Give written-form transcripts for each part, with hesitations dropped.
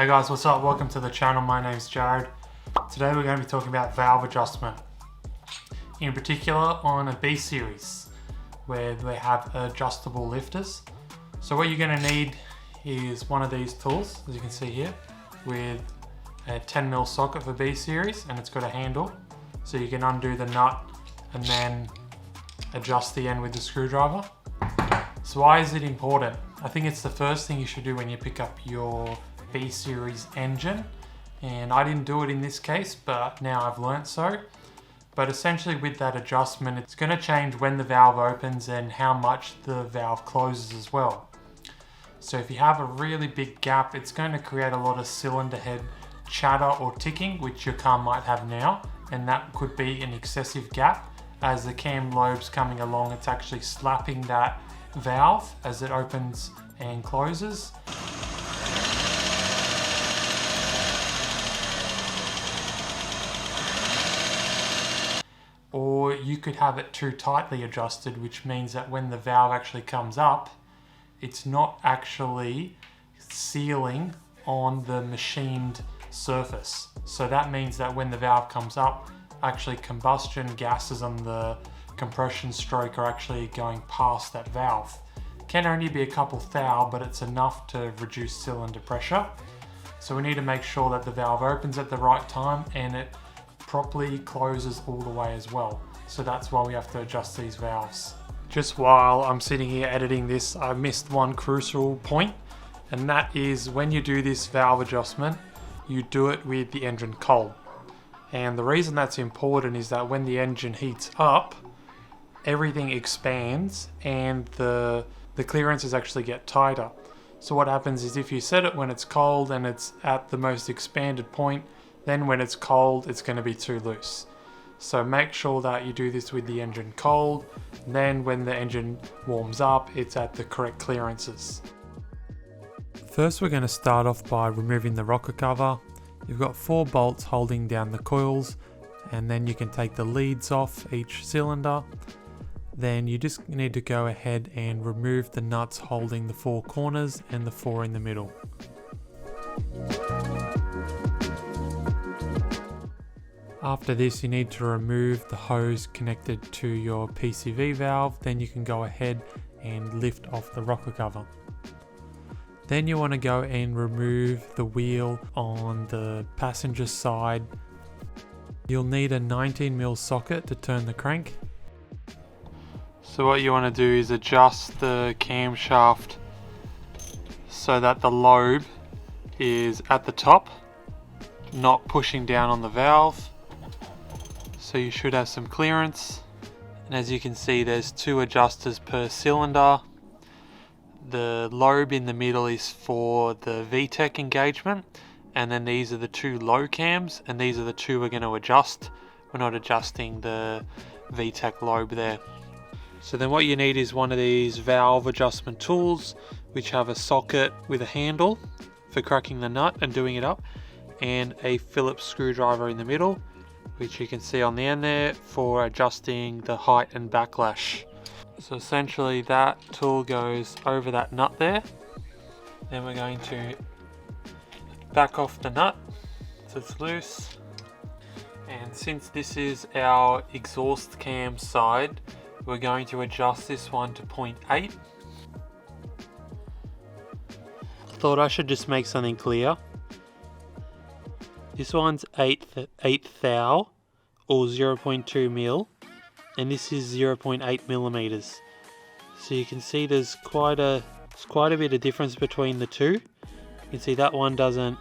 Hey guys, what's up? Welcome to the channel. My name's Jared. Today we're going to be talking about valve adjustment. In particular on a B series where they have adjustable lifters. So what you're going to need is one of these tools, as you can see here, with a 10mm socket for B series, and it's got a handle. So you can undo the nut and then adjust the end with the screwdriver. So why is it important? I think it's the first thing you should do when you pick up your B series engine, and I didn't do it in this case, but now I've learnt so. But essentially with that adjustment, it's going to change when the valve opens and how much the valve closes as well. So if you have a really big gap, it's going to create a lot of cylinder head chatter or ticking, which your car might have now, and that could be an excessive gap. As the cam lobe's coming along, it's actually slapping that valve as it opens and closes. Or you could have it too tightly adjusted, which means that when the valve actually comes up, it's not actually sealing on the machined surface. So that means that when the valve comes up, actually combustion gases on the compression stroke are actually going past that valve. It can only be a couple thou, but it's enough to reduce cylinder pressure. So we need to make sure that the valve opens at the right time and it properly closes all the way as well. So that's why we have to adjust these valves. Just while I'm sitting here editing this, I missed one crucial point, and that is when you do this valve adjustment, you do it with the engine cold. And the reason that's important is that when the engine heats up, everything expands and the clearances actually get tighter. So what happens is if you set it when it's cold and it's at the most expanded point, then when it's cold, it's going to be too loose. So make sure that you do this with the engine cold. Then when the engine warms up, it's at the correct clearances. First, we're going to start off by removing the rocker cover. You've got 4 bolts holding down the coils, and then you can take the leads off each cylinder. Then you just need to go ahead and remove the nuts holding the 4 corners and the 4 in the middle. After this, you need to remove the hose connected to your PCV valve. Then you can go ahead and lift off the rocker cover. Then you want to go and remove the wheel on the passenger side. You'll need a 19mm socket to turn the crank. So what you want to do is adjust the camshaft so that the lobe is at the top, not pushing down on the valve. So you should have some clearance, and as you can see, there's 2 adjusters per cylinder. The lobe in the middle is for the VTEC engagement, and then these are the 2 low cams, and these are the 2 we're going to adjust. We're not adjusting the VTEC lobe there. So then what you need is one of these valve adjustment tools, which have a socket with a handle for cracking the nut and doing it up, and a Phillips screwdriver in the middle, which you can see on the end there for adjusting the height and backlash. So essentially that tool goes over that nut there. Then we're going to back off the nut so it's loose. And since this is our exhaust cam side, we're going to adjust this one to 0.8. Thought I should just make something clear. This one's 8 thou or 0.2 mil, and this is 0.8 millimeters. So you can see there's quite a bit of difference between the two. You can see that one doesn't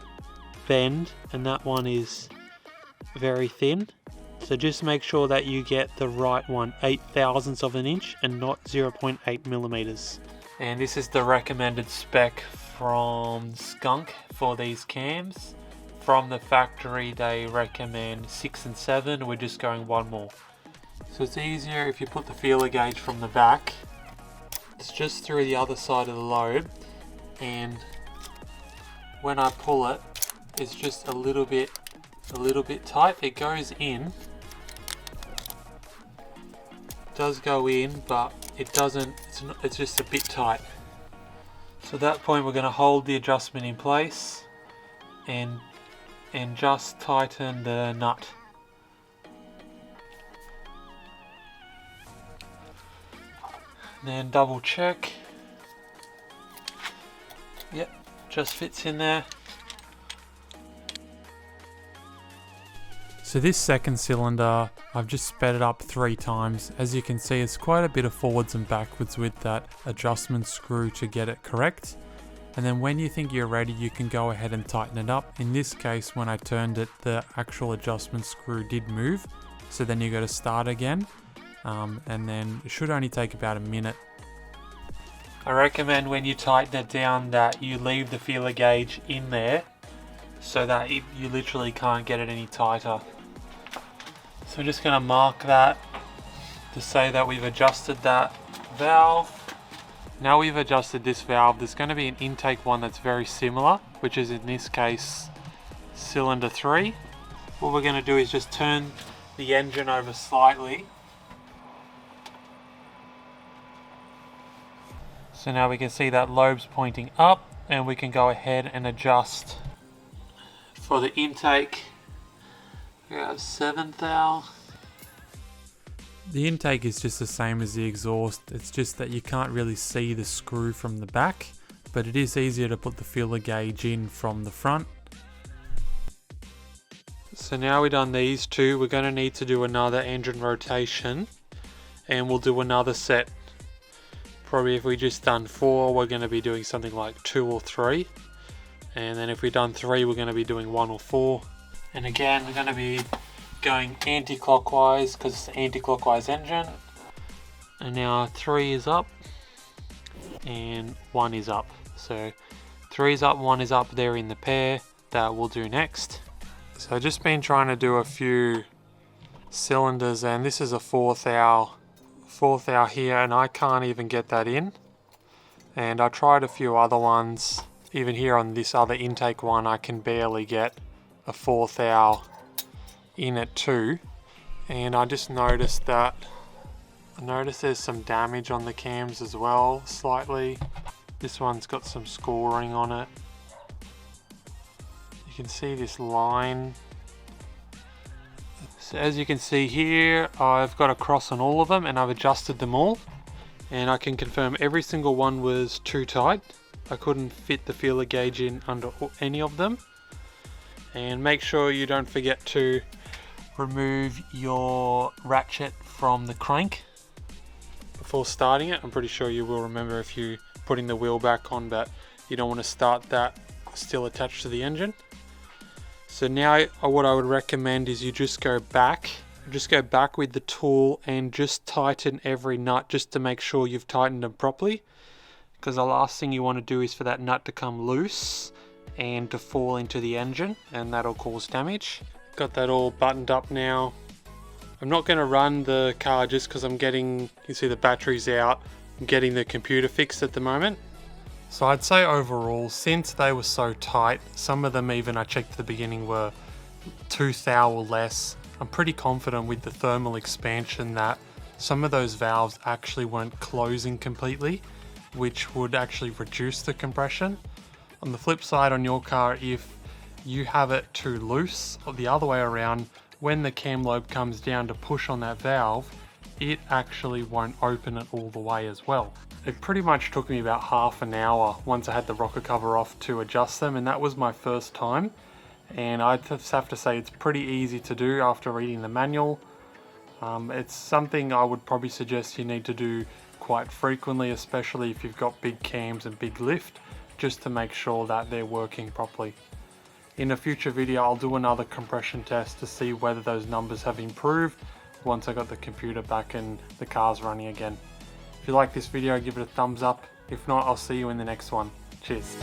bend and that one is very thin. So just make sure that you get the right one, 8/1000ths of an inch and not 0.8 millimeters. And this is the recommended spec from Skunk for these cams. From the factory they recommend 6 and 7, we're just going 1 more. So it's easier if you put the feeler gauge from the back. It's just through the other side of the lobe, and when I pull it, it's just a little bit tight. It goes in, it does go in, but it doesn't, it's just a bit tight. So at that point we're going to hold the adjustment in place, and just tighten the nut. Then double check. Yep, just fits in there. So this second cylinder, I've just sped it up 3 times. As you can see, it's quite a bit of forwards and backwards with that adjustment screw to get it correct. And then when you think you're ready, you can go ahead and tighten it up. In this case, when I turned it, the actual adjustment screw did move. So then you got to start again. And then it should only take about a minute. I recommend when you tighten it down that you leave the feeler gauge in there so that you literally can't get it any tighter. So I'm just going to mark that to say that we've adjusted that valve. Now we've adjusted this valve, there's going to be an intake one that's very similar, which is in this case cylinder 3. What we're going to do is just turn the engine over slightly. So now we can see that lobe's pointing up, and we can go ahead and adjust for the intake. We have 7 thou. The intake is just the same as the exhaust, it's just that you can't really see the screw from the back, but it is easier to put the feeler gauge in from the front. So now we've done these two, we're going to need to do another engine rotation, and we'll do another set. Probably if we just done 4, we're going to be doing something like 2 or 3. And then if we've done 3, we're going to be doing 1 or 4. And again, we're going to be going anti-clockwise because it's an anti-clockwise engine. And now 3 is up and 1 is up. So 3 is up, 1 is up there in the pair. That we'll do next. So I've just been trying to do a few cylinders, and this is a 4 thou here, and I can't even get that in. And I tried a few other ones. Even here on this other intake one, I can barely get a 4 thou in it too. And I just noticed that, there's some damage on the cams as well, slightly. This one's got some scoring on it. You can see this line. So as you can see here, I've got a cross on all of them, and I've adjusted them all. And I can confirm every single one was too tight. I couldn't fit the feeler gauge in under any of them. And make sure you don't forget to remove your ratchet from the crank before starting it. I'm pretty sure you will remember if you're putting the wheel back on, but you don't want to start that still attached to the engine. So now what I would recommend is you just go back with the tool and just tighten every nut just to make sure you've tightened them properly, because the last thing you want to do is for that nut to come loose and to fall into the engine, and that'll cause damage. Got that all buttoned up now. I'm not going to run the car just because you see the battery's out. I'm getting the computer fixed at the moment. So I'd say overall, since they were so tight, some of them even I checked at the beginning were 2 thou or less. I'm pretty confident with the thermal expansion that some of those valves actually weren't closing completely, which would actually reduce the compression. On the flip side, on your car, if you have it too loose, or the other way around, when the cam lobe comes down to push on that valve, it actually won't open it all the way as well. It pretty much took me about half an hour once I had the rocker cover off to adjust them, and that was my first time. And I just have to say it's pretty easy to do after reading the manual. It's something I would probably suggest you need to do quite frequently, especially if you've got big cams and big lift, just to make sure that they're working properly. In a future video, I'll do another compression test to see whether those numbers have improved once I got the computer back and the car's running again. If you like this video, give it a thumbs up. If not, I'll see you in the next one. Cheers.